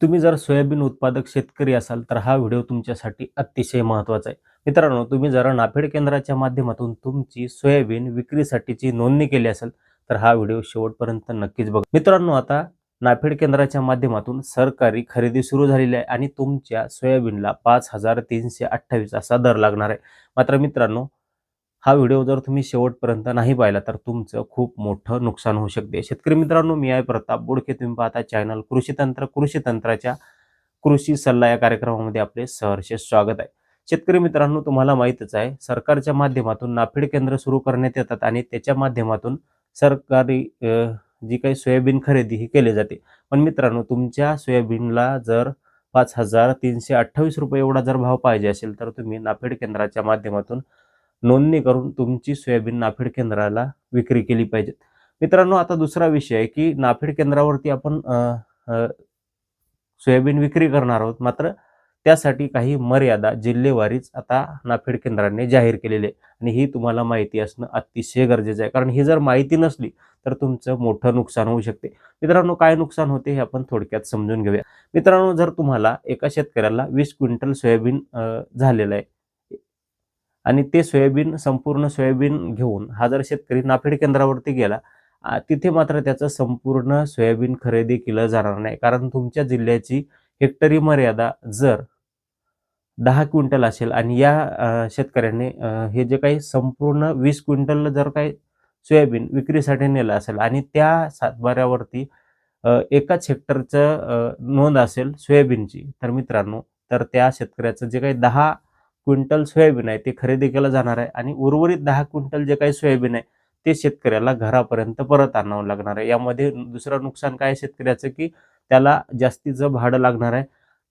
तुम्ही जर सोयाबीन उत्पादक शेतकरी असाल तर हा व्हिडिओ तुमच्यासाठी अतिशय महत्त्वाचा आहे. मित्रांनो, तुम्ही जर नाफेड केंद्राच्या माध्यमातून तुमची सोयाबीन विक्रीसाठीची नोंदणी केली असेल तर हा व्हिडिओ शेवटपर्यंत नक्कीच बघा. मित्रांनो, आता नाफेड केंद्राच्या माध्यमातून सरकारी खरेदी सुरू झालेली आहे आणि तुमच्या सोयाबीनला 5,328 असा दर लागणार आहे. मात्र मित्रांनो, हा व्हिडिओ जर तुम्ही शेवटपर्यंत नाही पाहिला तर तुमचं खूप मोठं नुकसान होऊ शकते. शेतकरी मित्रांनो, मी आहे प्रताप बोडके. तुम्ही पाहता चॅनल कृषी तंत्राच्या कृषी सल्ला या कार्यक्रमामध्ये आपले सहर्ष स्वागत आहे. शेतकरी मित्रांनो, तुम्हाला माहीतच आहे, सरकारच्या माध्यमातून नाफेड केंद्र सुरू करण्यात येतात आणि त्याच्या माध्यमातून सरकारी जी काही सोयाबीन खरेदी ही केली जाते. पण मित्रांनो, तुमच्या सोयाबीनला जर ₹5,328 एवढा जर भाव पाहिजे असेल तर तुम्ही नाफेड केंद्राच्या माध्यमातून नोंदणी करून तुमची सोयाबीन नाफेड केंद्राला विक्री केली पाहिजे. मित्रांनो, आता दुसरा विषय आहे की नाफेड केंद्रावरती आपण सोयाबीन विक्री करणार आहोत. मात्र त्यासाठी काही मर्यादा जिल्हेवारीच आता नाफेड केंद्राने जाहीर केलेली आहे आणि ही तुम्हाला माहिती असणं अतिशय गरजेचं आहे. कारण ही जर माहिती नसली तर तुमचं मोठं नुकसान होऊ शकते. मित्रांनो, काय नुकसान होते हे आपण थोडक्यात समजून घेऊया. मित्रांनो, जर तुम्हाला एका शेतकऱ्याला 20 क्विंटल सोयाबीन झालेलं आहे आणि ते संपूर्ण सोयाबीन घेऊन हा जर शेतकरी नाफेड केंद्रावरती गेला, तिथे मात्र त्याचं संपूर्ण सोयाबीन खरेदी केलं जाणार नाही. कारण तुमच्या जिल्ह्याची हेक्टरी मर्यादा जर 10 क्विंटल असेल आणि या शेतकऱ्याने हे जे काही संपूर्ण 20 क्विंटल जर काही सोयाबीन विक्रीसाठी नेलं असेल आणि त्या सातबाऱ्यावरती एकाच हेक्टरचं नोंद असेल सोयाबीनची, तर मित्रांनो, तर त्या शेतकऱ्याचं जे काही 10 क्विंटल सोयाबीन आहे ते खरेदी केलं जाणार आहे आणि उर्वरित 10 क्विंटल जे काही सोयाबीन आहे ते शेतकऱ्याला घरापर्यंत परत आणावं लागणार आहे. यामध्ये दुसरं नुकसान काय आहे शेतकऱ्याचं, की त्याला जास्तीचं भाडं लागणार आहे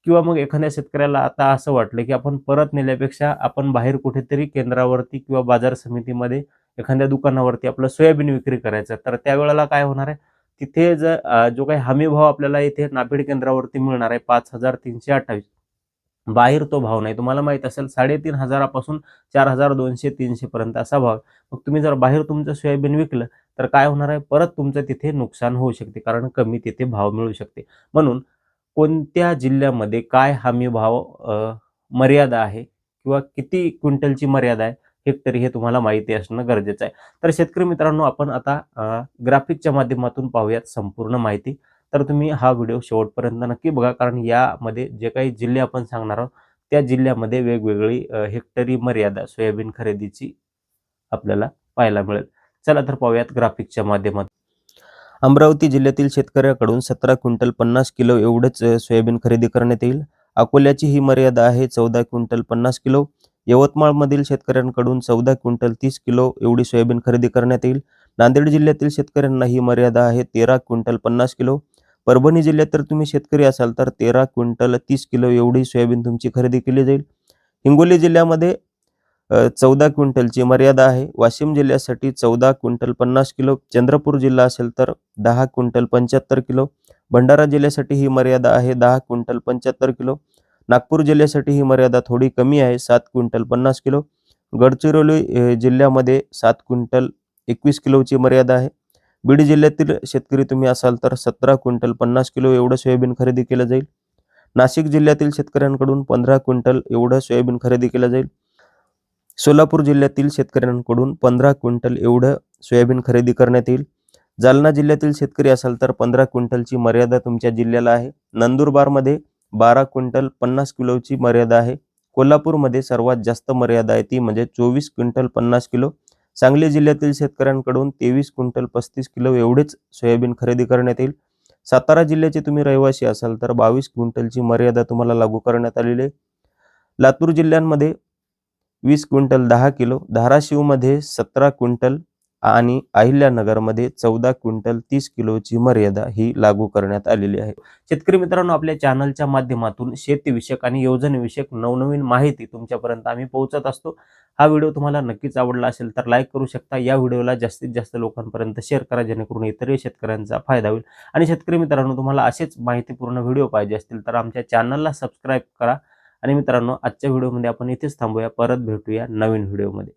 किंवा मग एखाद्या शेतकऱ्याला आता असं वाटलं, की आपण परत नेल्यापेक्षा आपण बाहेर कुठेतरी केंद्रावरती किंवा बाजार समितीमध्ये एखाद्या दुकानावरती आपलं सोयाबीन विक्री करायचं, तर त्यावेळेला काय होणार आहे, तिथे जर जो काही हमी भाव आपल्याला इथे नाफेड केंद्रावरती मिळणार आहे 5,328, बाहेर तो भाव नाही. तुम्हाला माहीत असेल 3,500 पासून 4,200-300 पर्यंत असा भाव. मग तुम्ही जर बाहेर तुमचं सोयाबीन विकलं तर काय होणार आहे, परत तुमचं तिथे नुकसान होऊ शकते कारण कमी तिथे भाव मिळू शकते. म्हणून कोणत्या जिल्ह्यामध्ये काय हमी भाव मर्यादा आहे किंवा किती क्विंटलची मर्यादा आहे हेक्टरी हे तुम्हाला माहिती असणं गरजेचं आहे. तर शेतकरी मित्रांनो, आपण आता ग्राफिकच्या माध्यमातून पाहूयात संपूर्ण माहिती. तर तुम्ही हा व्हिडिओ शेवटपर्यंत नक्की बघा कारण यामध्ये जे काही जिल्हे आपण सांगणार आहोत त्या जिल्ह्यामध्ये वेगवेगळी हेक्टरी मर्यादा सोयाबीन खरेदीची आपल्याला पाहायला मिळेल. चला तर पाहूयात ग्राफिकच्या माध्यमातून. अमरावती जिल्ह्यातील शेतकऱ्याकडून 17 क्विंटल 50 किलो एवढेच सोयाबीन खरेदी करण्यात येईल. अकोल्याची ही मर्यादा आहे 14 क्विंटल 50 किलो. यवतमाळमधील शेतकऱ्यांकडून 14 क्विंटल 30 किलो एवढी सोयाबीन खरेदी करण्यात येईल. नांदेड जिल्ह्यातील शेतकऱ्यांना ही मर्यादा आहे 13 क्विंटल 50 किलो. परभणी जिल्ह्यात तर तुम्ही शेतकरी असाल तर 13 क्विंटल 30 किलो एवढी सोयाबीन तुमची खरेदी केली जाईल. हिंगोली जिल्ह्यामध्ये 14 क्विंटलची मर्यादा आहे. वाशिम जिल्ह्यासाठी 14 क्विंटल 50 किलो. चंद्रपूर जिल्हा असेल तर 10 क्विंटल 75 किलो. भंडारा जिल्ह्यासाठी ही मर्यादा आहे 10 क्विंटल 75 किलो. नागपूर जिल्ह्यासाठी ही मर्यादा थोडी कमी आहे 7 क्विंटल 50 किलो. गडचिरोली जिल्ह्यामध्ये 7 क्विंटल 21 किलोची मर्यादा आहे. बीड जिल्ह्यातील शेतकरी तुम्ही असाल तर 17 क्विंटल 50 किलो एवढं सोयाबीन खरेदी केलं जाईल. नाशिक जिल्ह्यातील शेतकऱ्यांकडून 15 क्विंटल एवढं सोयाबीन खरेदी केलं जाईल. सोलापूर जिल्ह्यातील शेतकऱ्यांकडून 15 क्विंटल एवढं सोयाबीन खरेदी करण्यात येईल. जालना जिल्ह्यातील शेतकरी असाल तर 15 क्विंटलची मर्यादा तुमच्या जिल्ह्याला आहे. नंदुरबारमध्ये 12 क्विंटल 50 किलोची मर्यादा आहे. कोल्हापूरमध्ये सर्वात जास्त मर्यादा आहे ती म्हणजे 24 क्विंटल 50 किलो. सांगली जिल्ह्यातील शेतकऱ्यांकडून 23 क्विंटल 35 किलो एवढेच सोयाबीन खरेदी करण्यात येईल. सातारा जिल्ह्याचे तुम्ही रहिवासी असाल तर 22 क्विंटलची मर्यादा तुम्हाला लागू करण्यात आलेली आहे. लातूर जिल्ह्यांमध्ये 20 क्विंटल 10 किलो. धाराशिवमध्ये 17 क्विंटल आणि अहिल्यानगरमध्ये 14 क्विंटल 30 किलोची मर्यादा ही लागू करण्यात आलेली आहे. शेतकरी मित्रांनो, आपल्या चॅनलच्या माध्यमातून शेतीविषयक आणि योजनेविषयक नवनवीन माहिती तुमच्यापर्यंत आम्ही पोहोचत असतो. हा व्हिडिओ तुम्हाला नक्कीच आवडला असेल तर लाईक करू शकता. या व्हिडिओला जास्तीत जास्त लोकांपर्यंत शेअर करा जेणेकरून इतरही शेतकऱ्यांचा फायदा होईल. आणि शेतकरी मित्रांनो, तुम्हाला असेच माहितीपूर्ण व्हिडिओ पाहिजे असतील तर आमच्या चॅनलला सबस्क्राईब करा. आणि मित्रांनो, आजच्या व्हिडिओमध्ये आपण इथेच थांबूया. परत भेटूया नवीन व्हिडिओमध्ये.